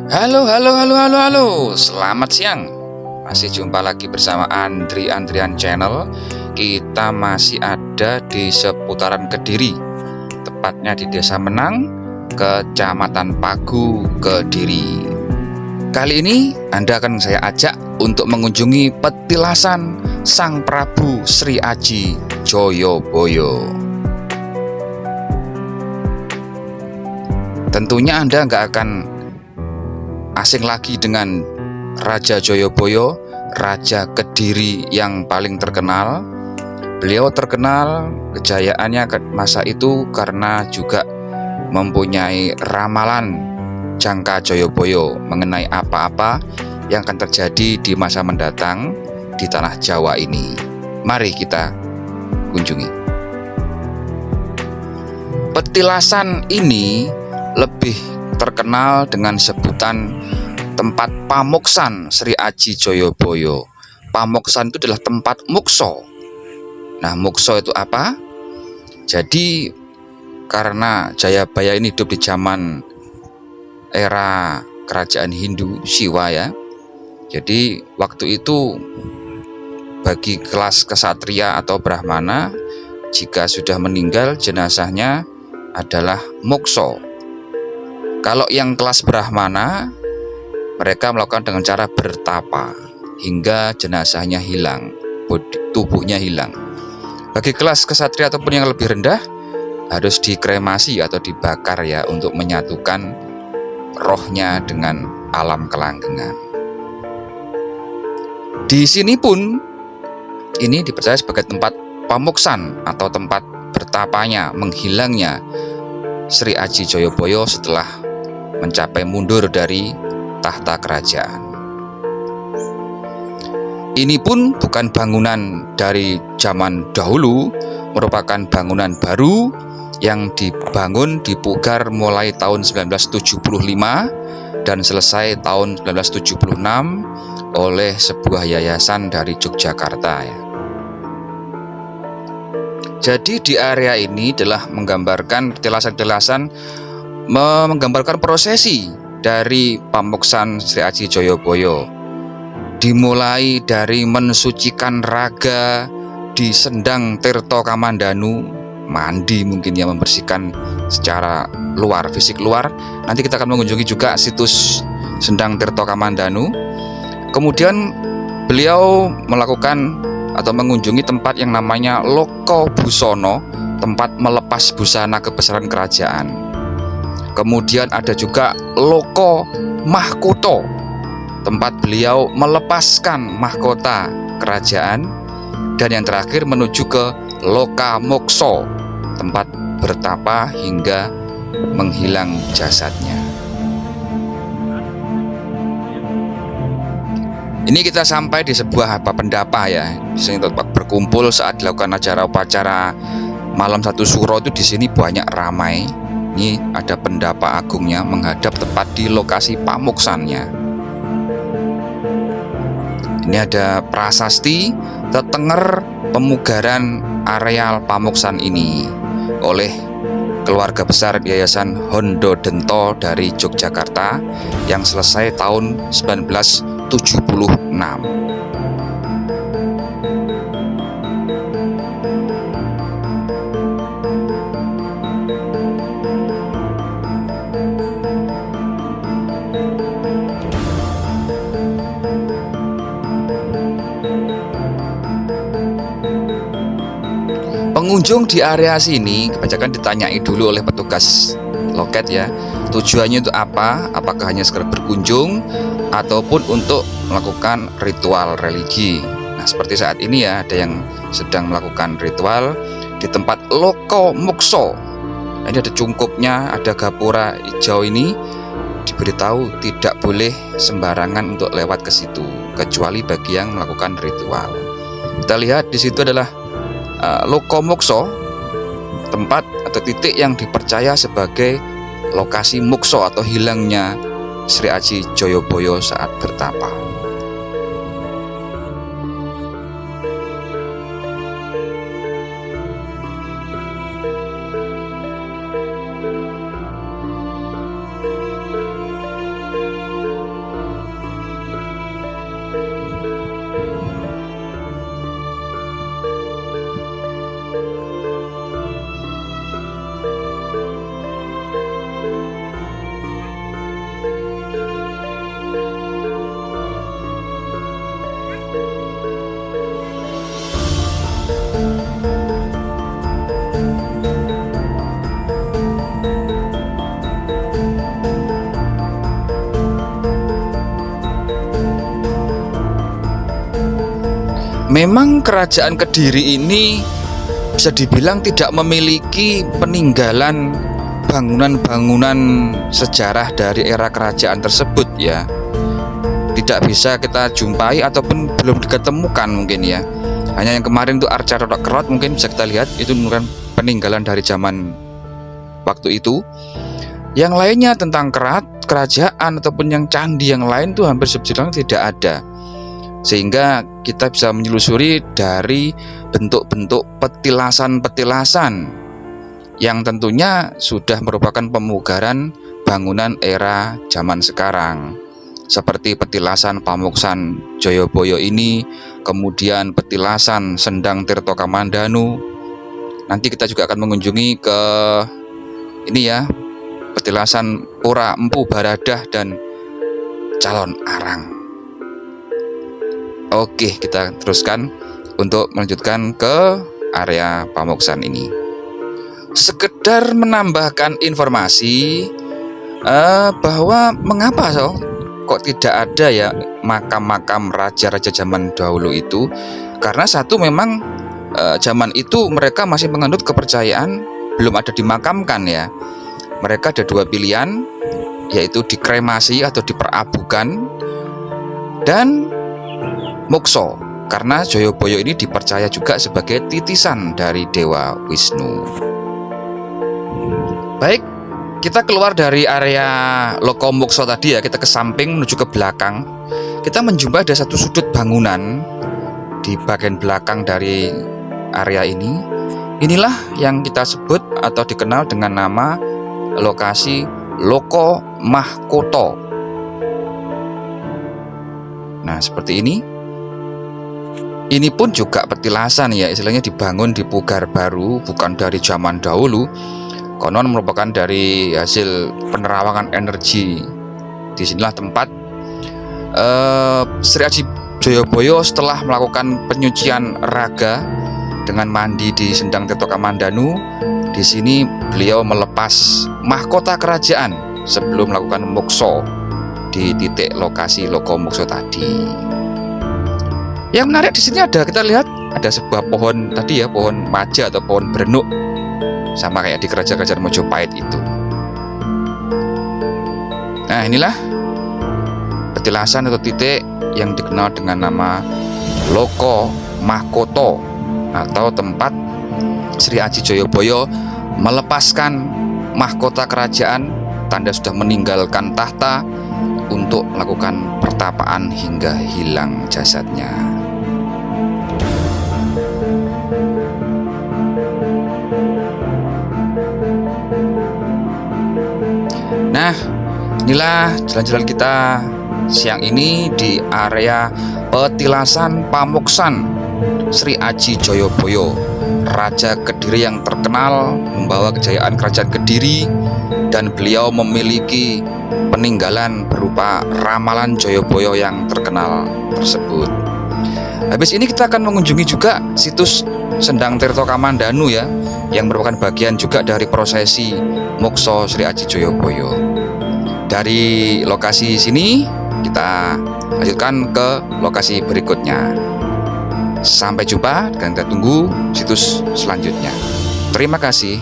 Halo. Selamat siang. Masih jumpa lagi bersama Andrian Channel. Kita masih ada di seputaran Kediri, tepatnya di Desa Menang, Kecamatan Pagu, Kediri. Kali ini Anda akan saya ajak untuk mengunjungi petilasan Sang Prabu Sri Aji Joyoboyo. Tentunya Anda nggak akan asing lagi dengan Raja Joyoboyo, Raja Kediri yang paling terkenal. Beliau terkenal kejayaannya masa itu karena juga mempunyai ramalan Jangka Joyoboyo mengenai apa-apa yang akan terjadi di masa mendatang di tanah Jawa ini. Mari kita kunjungi. Petilasan ini lebih terkenal dengan sebutan tempat pamuksan Sri Aji Joyoboyo. Pamuksan itu adalah tempat mukso. Nah, mukso itu apa? Jadi karena Jayabaya ini hidup di zaman era kerajaan Hindu Siwa ya. Jadi waktu itu bagi kelas kesatria atau brahmana, jika sudah meninggal jenazahnya adalah mokso. Kalau yang kelas brahmana, mereka melakukan dengan cara bertapa hingga jenazahnya hilang, tubuhnya hilang. Bagi kelas kesatria ataupun yang lebih rendah, harus dikremasi atau dibakar ya, untuk menyatukan rohnya dengan alam kelanggengan. Di sini pun ini dipercaya sebagai tempat pamuksan atau tempat bertapanya, menghilangnya Sri Aji Joyoboyo setelah mencapai mundur dari tahta kerajaan. Ini pun bukan bangunan dari zaman dahulu, merupakan bangunan baru yang dibangun dipugar mulai tahun 1975 dan selesai tahun 1976 oleh sebuah yayasan dari Yogyakarta ya. Jadi di area ini adalah menggambarkan petilasan-petilasan, menggambarkan prosesi dari pamuksan Sri Aji Joyoboyo, dimulai dari mensucikan raga di Sendang Tirto Kamandanu, mandi mungkin ya, membersihkan secara luar, fisik luar. Nanti kita akan mengunjungi juga situs Sendang Tirto Kamandanu. Kemudian beliau melakukan atau mengunjungi tempat yang namanya Loko Busono, tempat melepas busana kebesaran kerajaan. Kemudian ada juga Loko Mahkota, tempat beliau melepaskan mahkota kerajaan. Dan yang terakhir menuju ke Loka Mokso, tempat bertapa hingga menghilang jasadnya. Ini kita sampai di sebuah pendapa ya, di sini tempat berkumpul saat dilakukan acara upacara malam satu suro itu. Di sini banyak ramai. Ini ada pendapa agungnya menghadap tepat di lokasi pamuksannya. Ini ada prasasti tetenger pemugaran areal pamuksan ini oleh keluarga besar Yayasan Hondo Dento dari Yogyakarta yang selesai tahun 1976. Pengunjung di area sini kebanyakan ditanyai dulu oleh petugas loket ya, tujuannya itu apa? Apakah hanya sekedar berkunjung ataupun untuk melakukan ritual religi. Nah, seperti saat ini ya, ada yang sedang melakukan ritual di tempat Loko Mokso. Nah, ini ada cungkupnya, ada gapura hijau ini. Diberitahu tidak boleh sembarangan untuk lewat ke situ, kecuali bagi yang melakukan ritual. Kita lihat di situ adalah Loko Mokso, tempat atau titik yang dipercaya sebagai lokasi mokso atau hilangnya Sri Aji Joyoboyo saat bertapa. Memang kerajaan Kediri ini bisa dibilang tidak memiliki peninggalan bangunan-bangunan sejarah dari era kerajaan tersebut ya. Tidak bisa kita jumpai ataupun belum diketemukan mungkin ya. Hanya yang kemarin itu Arca Rotok Kerot mungkin bisa kita lihat, itu merupakan peninggalan dari zaman waktu itu. Yang lainnya tentang kerajaan ataupun yang candi yang lain itu hampir sebetulnya tidak ada. Sehingga kita bisa menyelusuri dari bentuk-bentuk petilasan-petilasan yang tentunya sudah merupakan pemugaran bangunan era zaman sekarang, seperti petilasan Pamuksan Jayabaya ini, kemudian petilasan Sendang Tirto Kamandanu. Nanti kita juga akan mengunjungi ke ini ya, petilasan Pura Empu Baradah dan Calon Arang. Oke, kita teruskan untuk melanjutkan ke area Pamuksan ini. Sekedar menambahkan informasi bahwa mengapa kok tidak ada ya makam-makam raja-raja zaman dahulu itu. Karena satu, memang zaman itu mereka masih menganut kepercayaan belum ada dimakamkan ya. Mereka ada dua pilihan, yaitu dikremasi atau diperabukan, dan mukso, karena Jayabaya ini dipercaya juga sebagai titisan dari Dewa Wisnu. Baik, kita keluar dari area Loko Mukso tadi ya, kita ke samping menuju ke belakang. Kita menjumpai ada satu sudut bangunan di bagian belakang dari area ini. Inilah yang kita sebut atau dikenal dengan nama lokasi Loko Mahkota. Nah, seperti ini. Ini pun juga petilasan ya, istilahnya dibangun di Pugar Baru, bukan dari zaman dahulu. Konon merupakan dari hasil penerawangan energi. Disinilah tempat Sri Aji Jayabaya setelah melakukan penyucian raga dengan mandi di Sendang Tirto Kamandanu. Di sini beliau melepas mahkota kerajaan sebelum melakukan mukso di titik lokasi Loko Mukso tadi. Yang menarik di sini kita lihat ada sebuah pohon tadi ya, pohon maja atau pohon berenuk, sama kayak di kerajaan Mojopahit itu. Nah, inilah petilasan atau titik yang dikenal dengan nama Loko Mahkota atau tempat Sri Aji Jayabaya melepaskan mahkota kerajaan, tanda sudah meninggalkan tahta, untuk melakukan pertapaan hingga hilang jasadnya. Nah, inilah jalan-jalan kita siang ini di area petilasan Pamuksan Sri Aji Jayabaya, Raja Kediri yang terkenal membawa kejayaan kerajaan Kediri, dan beliau memiliki peninggalan berupa ramalan Jayabaya yang terkenal tersebut. Habis ini kita akan mengunjungi juga situs Sendang Tirto Kamandanu ya, yang merupakan bagian juga dari prosesi mukso Sri Aji Jayabaya. Dari lokasi sini kita lanjutkan ke lokasi berikutnya. Sampai jumpa dan kita tunggu situs selanjutnya. Terima kasih.